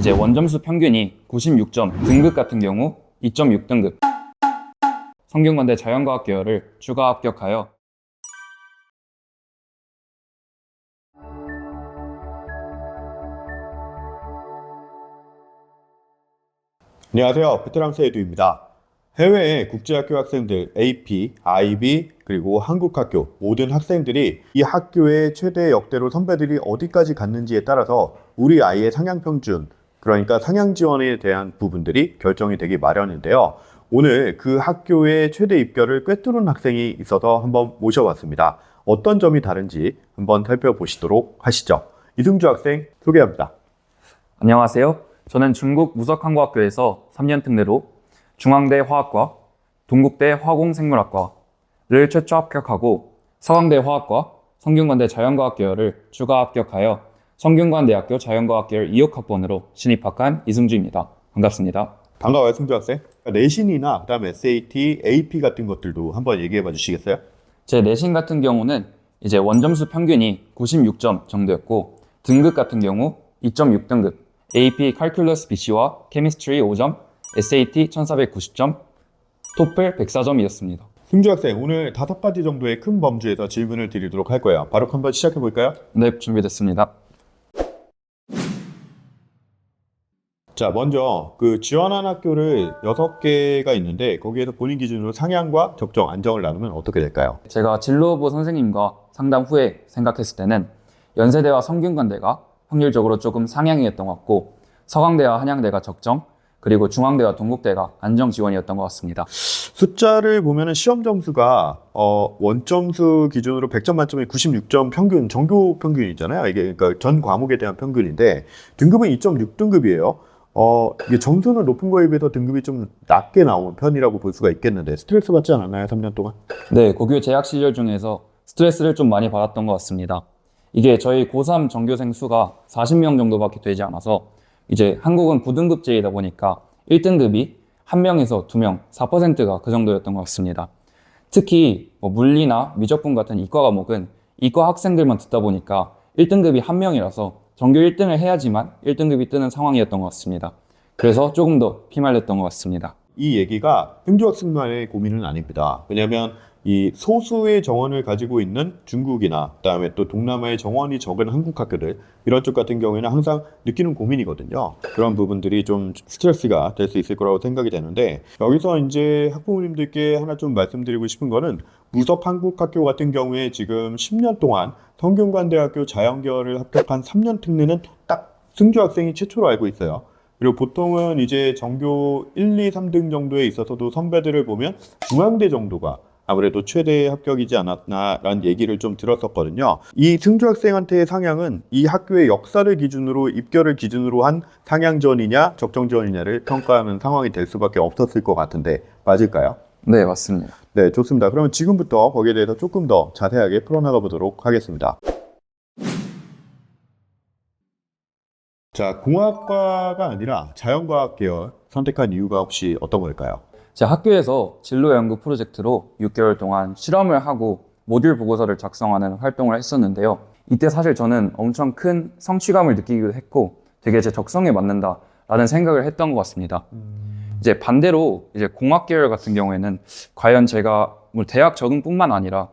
이제 원점수 평균이 96점, 등급 같은 경우 2.6등급. 성균관대 자연과학 계열을 추가 합격하여 안녕하세요. 베테랑스 에듀입니다. 해외의 국제학교 학생들 AP, IB, 그리고 한국학교 모든 학생들이 이 학교의 최대 역대로 선배들이 어디까지 갔는지에 따라서 우리 아이의 상향평준, 그러니까 상향 지원에 대한 부분들이 결정이 되기 마련인데요. 오늘 그 학교의 최대 입결을 꿰뚫은 학생이 있어서 한번 모셔봤습니다. 어떤 점이 다른지 한번 살펴보시도록 하시죠. 이승주 학생 소개합니다. 안녕하세요. 저는 중국 무석항공학교에서 3년 특례로 중앙대 화학과, 동국대 화공생물학과를 최초 합격하고 서강대 화학과, 성균관대 자연과학 계열을 추가 합격하여 성균관대학교 자연과학 계열 2학번으로 신입학한 이승주입니다. 반갑습니다. 반가워요, 승주 학생. 내신이나 그다음에 SAT, AP 같은 것들도 한번 얘기해 봐 주시겠어요? 제 내신 같은 경우는 이제 원점수 평균이 96점 정도였고 등급 같은 경우 2.6등급, AP 칼큘러스 BC와 케미스트리 5점, SAT 1490점, 토플 104점이었습니다. 승주 학생, 오늘 5가지 정도의 큰 범주에서 질문을 드리도록 할 거예요. 바로 한번 시작해 볼까요? 네, 준비됐습니다. 자, 먼저 지원한 학교를 6개가 있는데 거기에서 본인 기준으로 상향과 적정, 안정을 나누면 어떻게 될까요? 제가 진로부 선생님과 상담 후에 생각했을 때는 연세대와 성균관대가 확률적으로 조금 상향이었던 것 같고 서강대와 한양대가 적정, 그리고 중앙대와 동국대가 안정 지원이었던 것 같습니다. 숫자를 보면은 시험 점수가 원점수 기준으로 100점 만점에 96점 평균, 전교 평균이잖아요. 이게 그러니까 전 과목에 대한 평균인데 등급은 2.6등급이에요. 이게 점수는 높은 거에 비해서 등급이 좀 낮게 나온 편이라고 볼 수가 있겠는데 스트레스 받지 않았나요? 3년 동안? 네, 고교 재학 시절 중에서 스트레스를 좀 많이 받았던 것 같습니다. 이게 저희 고3 전교생 수가 40명 정도밖에 되지 않아서 이제 한국은 9등급제이다 보니까 1등급이 1명에서 2명, 4%가 그 정도였던 것 같습니다. 특히 물리나 미적분 같은 이과 과목은 이과 학생들만 듣다 보니까 1등급이 1명이라서 전교 1등을 해야지만 1등급이 뜨는 상황이었던 것 같습니다. 그래서 조금 더 피말렸던 것 같습니다. 이 얘기가 승주 학생만의 고민은 아닙니다. 왜냐하면 이 소수의 정원을 가지고 있는 중국이나 그다음에 또 동남아의 정원이 적은 한국 학교들 이런 쪽 같은 경우에는 항상 느끼는 고민이거든요. 그런 부분들이 좀 스트레스가 될 수 있을 거라고 생각이 되는데 여기서 이제 학부모님들께 하나 좀 말씀드리고 싶은 거는 무섭 한국학교 같은 경우에 지금 10년 동안 성균관대학교 자연계열을 합격한 3년 특례는 딱 승주 학생이 최초로 알고 있어요. 그리고 보통은 이제 전교 1, 2, 3등 정도에 있어서도 선배들을 보면 중앙대 정도가 아무래도 최대 합격이지 않았나라는 얘기를 좀 들었었거든요. 이 승주 학생한테의 상향은 이 학교의 역사를 기준으로 입결을 기준으로 한 상향전이냐 적정전이냐를 평가하는 상황이 될 수밖에 없었을 것 같은데 맞을까요? 네, 맞습니다. 네, 좋습니다. 그러면 지금부터 거기에 대해서 조금 더 자세하게 풀어나가 보도록 하겠습니다. 자, 공학과가 아니라 자연과학 계열 선택한 이유가 혹시 어떤 걸까요? 제 학교에서 진로 연구 프로젝트로 6개월 동안 실험을 하고 모듈 보고서를 작성하는 활동을 했었는데요. 이때 사실 저는 엄청 큰 성취감을 느끼기도 했고 되게 제 적성에 맞는다라는 생각을 했던 것 같습니다. 이제 반대로 이제 공학 계열 같은 경우에는 과연 제가 대학 적응뿐만 아니라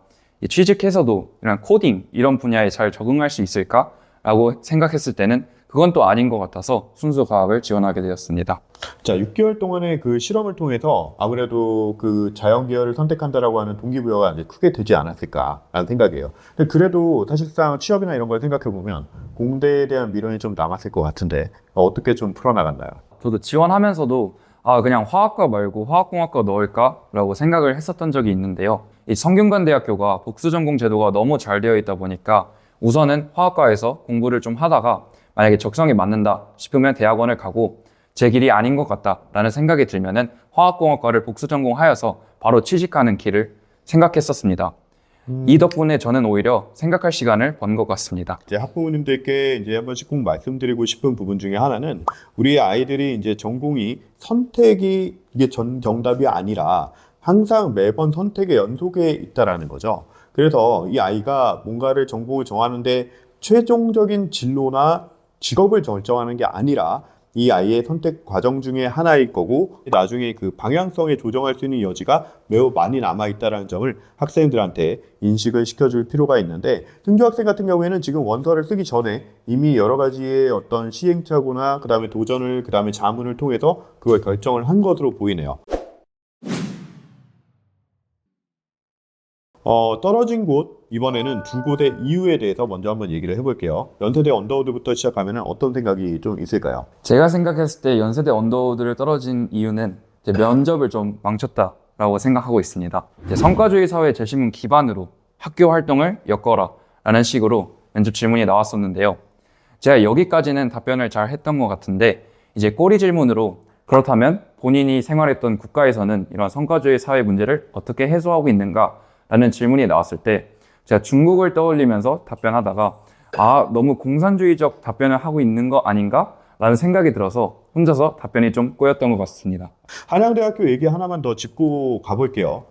취직해서도 이런 코딩 이런 분야에 잘 적응할 수 있을까라고 생각했을 때는 그건 또 아닌 것 같아서 순수 과학을 지원하게 되었습니다. 자, 6개월 동안의 그 실험을 통해서 아무래도 그 자연 계열을 선택한다라고 하는 동기부여가 이제 크게 되지 않았을까라는 생각이에요. 근데 그래도 사실상 취업이나 이런 걸 생각해 보면 공대에 대한 미련이 좀 남았을 것 같은데 어떻게 좀 풀어나갔나요? 저도 지원하면서도 그냥 화학과 말고 화학공학과 넣을까라고 생각을 했었던 적이 있는데요. 이 성균관대학교가 복수전공 제도가 너무 잘 되어 있다 보니까 우선은 화학과에서 공부를 좀 하다가 만약에 적성에 맞는다 싶으면 대학원을 가고 제 길이 아닌 것 같다라는 생각이 들면은 화학공학과를 복수전공하여서 바로 취직하는 길을 생각했었습니다. 이 덕분에 저는 오히려 생각할 시간을 번 것 같습니다. 이제 학부모님들께 이제 한 번씩 꼭 말씀드리고 싶은 부분 중에 하나는 우리 아이들이 이제 전공이 선택이 이게 전 정답이 아니라 항상 매번 선택의 연속에 있다라는 거죠. 그래서 이 아이가 뭔가를 전공을 정하는데 최종적인 진로나 직업을 결정하는 게 아니라 이 아이의 선택 과정 중에 하나일 거고 나중에 그 방향성에 조정할 수 있는 여지가 매우 많이 남아있다는 점을 학생들한테 인식을 시켜줄 필요가 있는데 등교 학생 같은 경우에는 지금 원서를 쓰기 전에 이미 여러 가지의 어떤 시행착오나 그 다음에 도전을 그 다음에 자문을 통해서 그걸 결정을 한 것으로 보이네요. 떨어진 곳 이번에는 두 곳의 이유에 대해서 먼저 한번 얘기를 해볼게요. 연세대 언더우드부터 시작하면 어떤 생각이 좀 있을까요? 제가 생각했을 때 연세대 언더우드를 떨어진 이유는 이제 면접을 좀 망쳤다라고 생각하고 있습니다. 이제 성과주의 사회 재신문 기반으로 학교 활동을 엮어라 라는 식으로 면접 질문이 나왔었는데요. 제가 여기까지는 답변을 잘 했던 것 같은데 이제 꼬리 질문으로 그렇다면 본인이 생활했던 국가에서는 이런 성과주의 사회 문제를 어떻게 해소하고 있는가 라는 질문이 나왔을 때 제가 중국을 떠올리면서 답변하다가 너무 공산주의적 답변을 하고 있는 거 아닌가? 라는 생각이 들어서 혼자서 답변이 좀 꼬였던 것 같습니다. 한양대학교 얘기 하나만 더 짚고 가볼게요.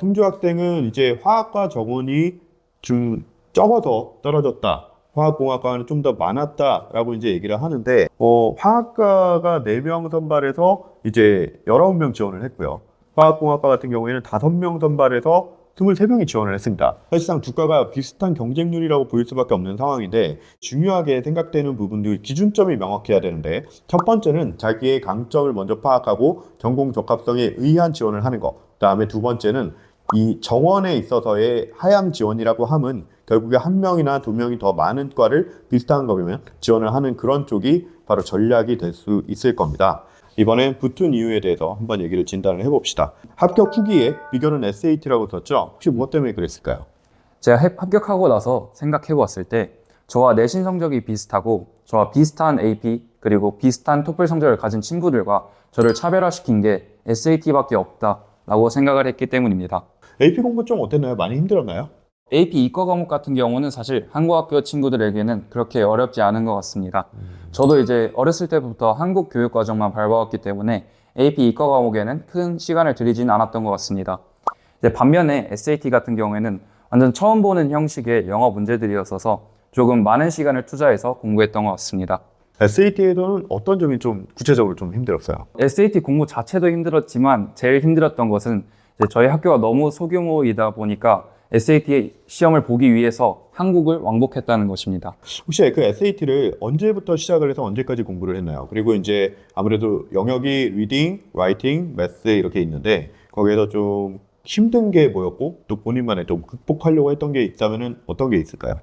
승주 학생은 이제 화학과 정원이 좀 적어서 떨어졌다. 화학공학과는 좀 더 많았다라고 이제 얘기를 하는데, 화학과가 4명 선발해서 이제 19명 지원을 했고요. 화학공학과 같은 경우에는 5명 선발해서 23명이 지원을 했습니다. 사실상 두 과가 비슷한 경쟁률이라고 보일 수밖에 없는 상황인데 중요하게 생각되는 부분들 기준점이 명확해야 되는데 첫 번째는 자기의 강점을 먼저 파악하고 전공 적합성에 의한 지원을 하는 것. 그다음에 두 번째는 이 정원에 있어서의 하향 지원이라고 함은 결국에 1명이나 2명이 더 많은 과를 비슷한 거면 지원을 하는 그런 쪽이 바로 전략이 될 수 있을 겁니다. 이번엔 붙은 이유에 대해서 한번 얘기를 진단을 해봅시다. 합격 후기에 비결은 SAT라고 썼죠? 혹시 무엇 때문에 그랬을까요? 제가 합격하고 나서 생각해 보았을 때 저와 내신 성적이 비슷하고 저와 비슷한 AP 그리고 비슷한 토플 성적을 가진 친구들과 저를 차별화시킨 게 SAT밖에 없다라고 생각을 했기 때문입니다. AP 공부 좀 어땠나요? 많이 힘들었나요? AP 이과 과목 같은 경우는 사실 한국학교 친구들에게는 그렇게 어렵지 않은 것 같습니다. 저도 이제 어렸을 때부터 한국 교육 과정만 밟아왔기 때문에 AP 이과 과목에는 큰 시간을 들이진 않았던 것 같습니다. 이제 반면에 SAT 같은 경우에는 완전 처음 보는 형식의 영어 문제들이었어서 조금 많은 시간을 투자해서 공부했던 것 같습니다. SAT에서는 어떤 점이 좀 구체적으로 좀 힘들었어요? SAT 공부 자체도 힘들었지만 제일 힘들었던 것은 이제 저희 학교가 너무 소규모이다 보니까 SAT 시험을 보기 위해서 한국을 왕복했다는 것입니다. 혹시 그 SAT를 언제부터 시작을 해서 언제까지 공부를 했나요? 그리고 이제 아무래도 영역이 리딩, 라이팅, 매스 이렇게 있는데 거기에서 좀 힘든 게 뭐였고 또 본인만의 좀 극복하려고 했던 게 있다면 어떤 게 있을까요?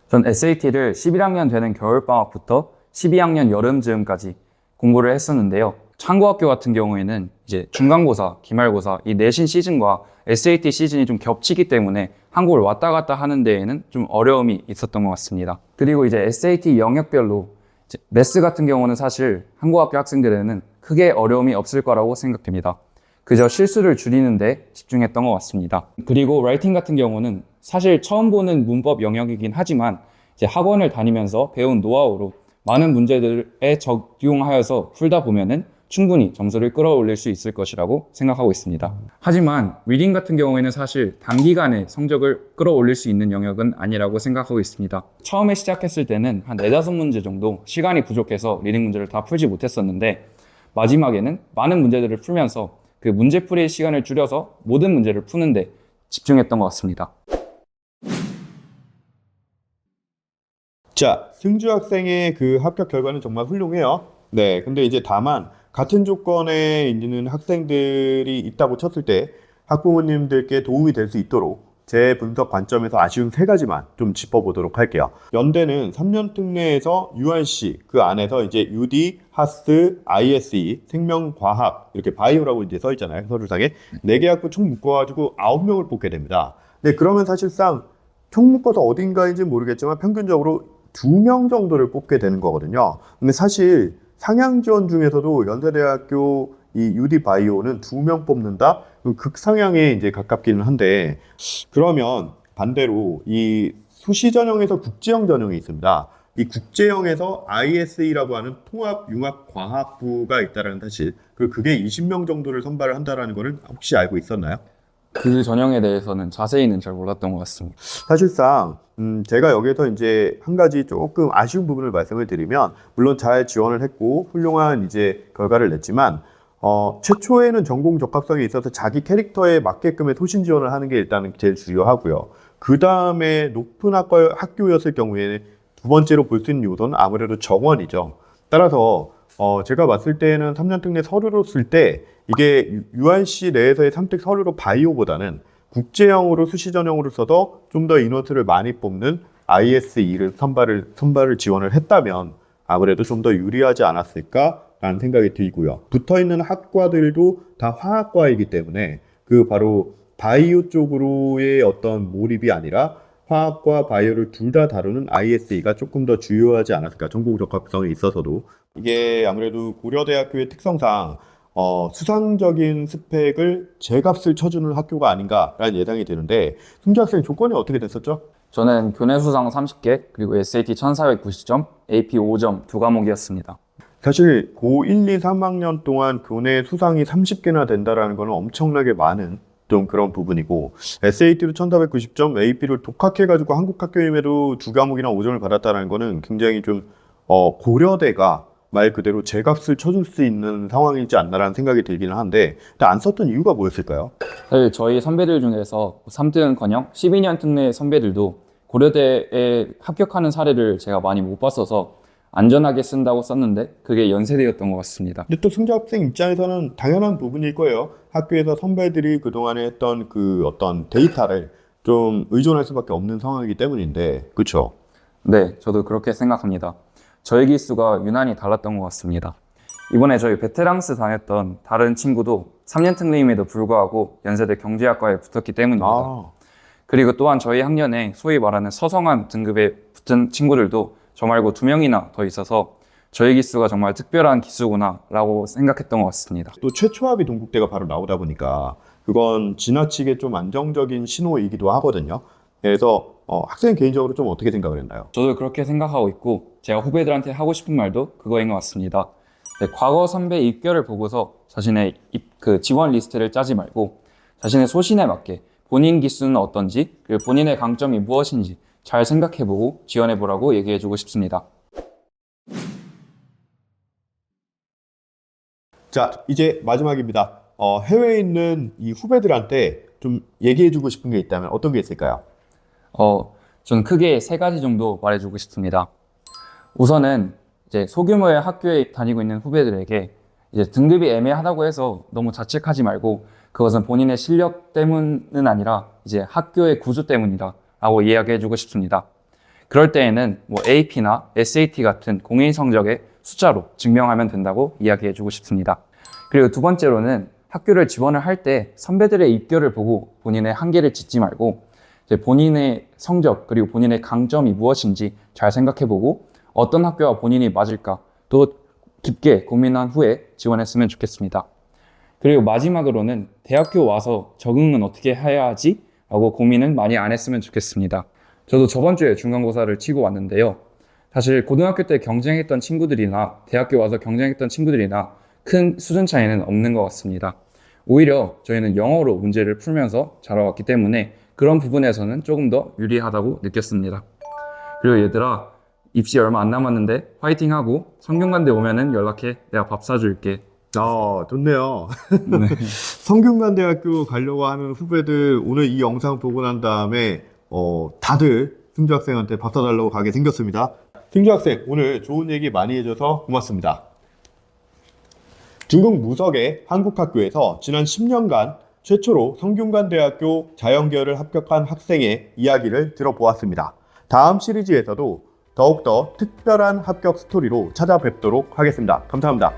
전 SAT를 11학년 되는 겨울방학부터 12학년 여름즈음까지 공부를 했었는데요. 한국학교 같은 경우에는 이제 중간고사, 기말고사 이 내신 시즌과 SAT 시즌이 좀 겹치기 때문에 한국을 왔다 갔다 하는 데에는 좀 어려움이 있었던 것 같습니다. 그리고 이제 SAT 영역별로 이제 매스 같은 경우는 사실 한국학교 학생들에는 크게 어려움이 없을 거라고 생각됩니다. 그저 실수를 줄이는 데 집중했던 것 같습니다. 그리고 라이팅 같은 경우는 사실 처음 보는 문법 영역이긴 하지만 이제 학원을 다니면서 배운 노하우로 많은 문제들에 적용하여서 풀다 보면은 충분히 점수를 끌어올릴 수 있을 것이라고 생각하고 있습니다. 하지만 리딩 같은 경우에는 사실 단기간에 성적을 끌어올릴 수 있는 영역은 아니라고 생각하고 있습니다. 처음에 시작했을 때는 한 4-5문제 정도 시간이 부족해서 리딩 문제를 다 풀지 못했었는데 마지막에는 많은 문제들을 풀면서 그 문제풀이의 시간을 줄여서 모든 문제를 푸는데 집중했던 것 같습니다. 자, 승주 학생의 그 합격 결과는 정말 훌륭해요. 네, 근데 이제 다만 같은 조건에 있는 학생들이 있다고 쳤을 때 학부모님들께 도움이 될 수 있도록 제 분석 관점에서 아쉬운 3가지만 좀 짚어보도록 할게요. 연대는 3년 특례에서 URC 그 안에서 이제 UD, 하스, ISE, 생명과학 이렇게 바이오라고 이제 써 있잖아요. 서류상에 4개 학부 총 묶어가지고 9명을 뽑게 됩니다. 네, 그러면 사실상 총 묶어서 어딘가인지 모르겠지만 평균적으로 2명 정도를 뽑게 되는 거거든요. 근데 사실 상향 지원 중에서도 연세대학교 이 UD 바이오는 2명 뽑는다? 극상향에 이제 가깝기는 한데, 그러면 반대로 이 수시 전형에서 국제형 전형이 있습니다. 이 국제형에서 ISE라고 하는 통합융합과학부가 있다는 사실, 그게 20명 정도를 선발을 한다라는 거는 혹시 알고 있었나요? 그 전형에 대해서는 자세히는 잘 몰랐던 것 같습니다. 사실상 제가 여기서 이제 한 가지 조금 아쉬운 부분을 말씀을 드리면, 물론 잘 지원을 했고 훌륭한 이제 결과를 냈지만 최초에는 전공 적합성이 있어서 자기 캐릭터에 맞게끔의 소신 지원을 하는 게 일단은 제일 중요하고요. 그 다음에 높은 학교였을 경우에는 두 번째로 볼 수 있는 요소는 아무래도 정원이죠. 따라서 제가 봤을 때는 3년 특례 서류로 쓸 때 이게 URC 내에서의 선택 서류로 바이오보다는 국제형으로 수시 전형으로 써서 좀 더 인원수를 많이 뽑는 ISE를 선발을 지원을 했다면 아무래도 좀 더 유리하지 않았을까라는 생각이 들고요. 붙어있는 학과들도 다 화학과이기 때문에 그 바로 바이오 쪽으로의 어떤 몰입이 아니라 화학과 바이오를 둘 다 다루는 ISE가 조금 더 주요하지 않았을까, 전공 적합성에 있어서도. 이게 아무래도 고려대학교의 특성상 수상적인 스펙을 제값을 쳐주는 학교가 아닌가라는 예상이 되는데, 승주 학생 조건이 어떻게 됐었죠? 저는 교내 수상 30개, 그리고 SAT 1490점, AP 5점 두 과목이었습니다. 사실 고 1, 2, 3학년 동안 교내 수상이 30개나 된다라는 거는 엄청나게 많은 좀 그런 부분이고, SAT로 1490점, AP를 독학해가지고 한국 학교임에도 두 과목이나 5점을 받았다는 거는 굉장히 좀 고려대가 말 그대로 제값을 쳐줄 수 있는 상황이지 않나라는 생각이 들기는 한데, 안 썼던 이유가 뭐였을까요? 사실 저희 선배들 중에서 3등은커녕 12년 특례 선배들도 고려대에 합격하는 사례를 제가 많이 못 봤어서 안전하게 쓴다고 썼는데 그게 연세대였던 것 같습니다. 근데 또 승자 학생 입장에서는 당연한 부분일 거예요. 학교에서 선배들이 그동안에 했던 그 어떤 데이터를 좀 의존할 수밖에 없는 상황이기 때문인데, 그렇죠? 네, 저도 그렇게 생각합니다. 저희 기수가 유난히 달랐던 것 같습니다. 이번에 저희 베테랑스 다녔던 다른 친구도 3년 특례임에도 불구하고 연세대 경제학과에 붙었기 때문입니다. 그리고 또한 저희 학년에 소위 말하는 서성한 등급에 붙은 친구들도 저 말고 2명이나 더 있어서 저희 기수가 정말 특별한 기수구나 라고 생각했던 것 같습니다. 또 최초합이 동국대가 바로 나오다 보니까 그건 지나치게 좀 안정적인 신호이기도 하거든요. 그래서 학생 개인적으로 좀 어떻게 생각을 했나요? 저도 그렇게 생각하고 있고 제가 후배들한테 하고 싶은 말도 그거인 것 같습니다. 네, 과거 선배 입결을 보고서 자신의 지원 리스트를 짜지 말고 자신의 소신에 맞게 본인 기수는 어떤지, 그리고 본인의 강점이 무엇인지 잘 생각해보고 지원해보라고 얘기해주고 싶습니다. 자, 이제 마지막입니다. 해외에 있는 이 후배들한테 좀 얘기해주고 싶은 게 있다면 어떤 게 있을까요? 저는 크게 3가지 정도 말해주고 싶습니다. 우선은 이제 소규모의 학교에 다니고 있는 후배들에게 이제 등급이 애매하다고 해서 너무 자책하지 말고 그것은 본인의 실력 때문은 아니라 이제 학교의 구조 때문이다 라고 이야기해주고 싶습니다. 그럴 때에는 뭐 AP나 SAT 같은 공인 성적의 숫자로 증명하면 된다고 이야기해주고 싶습니다. 그리고 두 번째로는 학교를 지원을 할 때 선배들의 입결을 보고 본인의 한계를 짓지 말고 이제 본인의 성적 그리고 본인의 강점이 무엇인지 잘 생각해보고 어떤 학교와 본인이 맞을까 또 깊게 고민한 후에 지원했으면 좋겠습니다. 그리고 마지막으로는 대학교 와서 적응은 어떻게 해야 하지? 라고 고민은 많이 안 했으면 좋겠습니다. 저도 저번 주에 중간고사를 치고 왔는데요. 사실 고등학교 때 경쟁했던 친구들이나 대학교 와서 경쟁했던 친구들이나 큰 수준 차이는 없는 것 같습니다. 오히려 저희는 영어로 문제를 풀면서 자라왔기 때문에 그런 부분에서는 조금 더 유리하다고 느꼈습니다. 그리고 얘들아, 입시 얼마 안 남았는데 화이팅하고 성균관대 오면은 연락해. 내가 밥 사줄게. 좋네요. 네. 성균관대학교 가려고 하는 후배들 오늘 이 영상 보고 난 다음에 다들 승주 학생한테 밥 사달라고 가게 생겼습니다. 승주 학생 오늘 좋은 얘기 많이 해줘서 고맙습니다. 중국 무석의 한국학교에서 지난 10년간 최초로 성균관대학교 자연계열을 합격한 학생의 이야기를 들어보았습니다. 다음 시리즈에서도 더욱더 특별한 합격 스토리로 찾아뵙도록 하겠습니다. 감사합니다.